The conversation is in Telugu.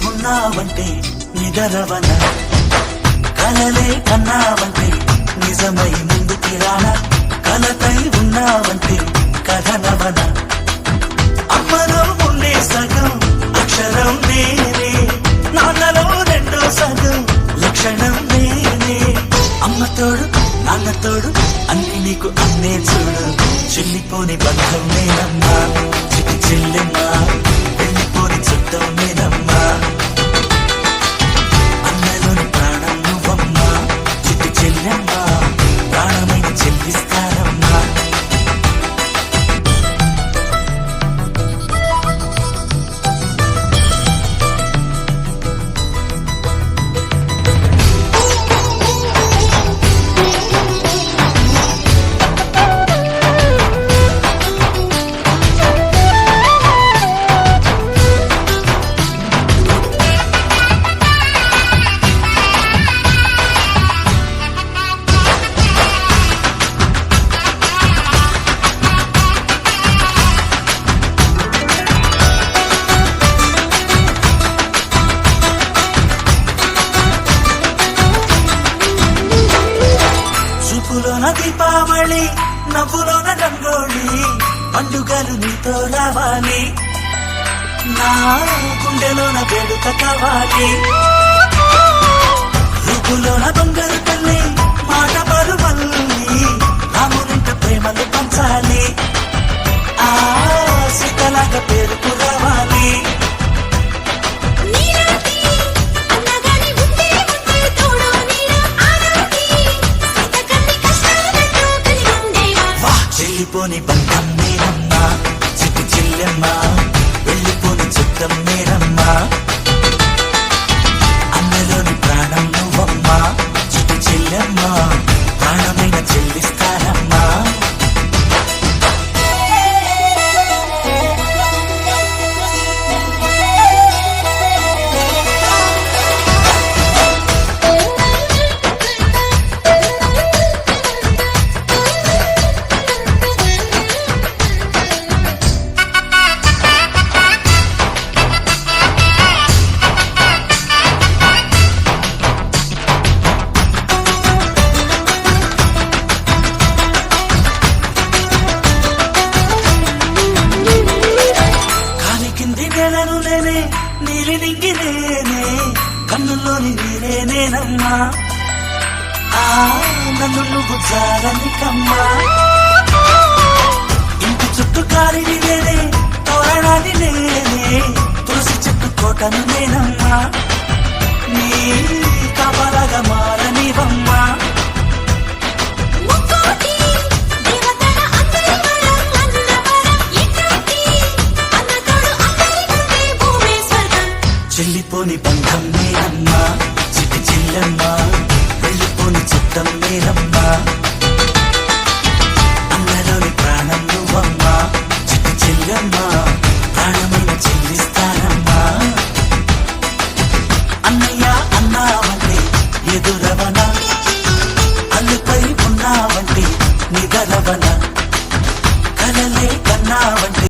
ఉన్నావంటే నిదరవన, కలలే కన్నావంటే నిజమై ముందుకి రానా, కలతై ఉన్నావంటే కథనవన. అమ్మలో ఉండే సగం అక్షరం నేనే, నాన్నలో రెండో సగం లక్షణం నేనే. అమ్మ తోడు నాన్న తోడు అన్ని నీకు అన్నే చూడు, చెల్లిపోని బంధం నేనమ్మా, చిటి చెల్లెమ్మా, వెళ్ళిపోని చుట్టం నేనమ్మా. అన్నలోని ప్రాణం నువ్వమ్మా, చిటి చెల్లెమ్మా, ప్రాణమైన చెల్లిస్తానమ్మా. చూపులోన దీపావళి, నవ్వులోన రంగోళి, పండుగలు నీతో రావాలి, నా గుండెలోన వేడుక కావాలి. రూపులోన బంగారు తల్లి, మాట పరువల్లి, రామునింట ప్రేమలు పంచాలి, ఆ సీతలాగా పేరుకు రావాలి. వెళ్ళిపోని బంధం నేనమ్మా, చిటి చెల్లెమ్మా, వెళ్ళిపోని చుట్టం నేనమ్మా. అన్నలోని ప్రాణం నువ్వమ్మా, చిటి చెల్లెమ్మా, ప్రాణమైన చెల్లిస్తానమ్మా. నేలను నేనే, నీలి నింగి నేనే, కన్నుల్లోని నీరే నేనమ్మా, ఆ నన్ను నువ్వు జారనికమ్మా. ఇంటి చుట్టూ కాలిని నేనే, తోరణాన్ని నేనే, తులసి చెట్టు కోటను నేనమ్మా, నీ కాపలాగా మారనివమ్మా. చెల్లిపోని బంధం నేనమ్మా, చిటి చెల్లెమ్మా, వెళ్ళిపోని చుట్టం నేనమ్మా. అన్నలోని ప్రాణం నువ్వమ్మా, చిటి చెల్లెమ్మా, ప్రాణమైన చెల్లిస్తానమ్మా. అన్నయ్య అన్నావంటే ఎదురవన, అల్లుపై ఉన్నావంటే నిగరవన, కలలే కన్నావంటే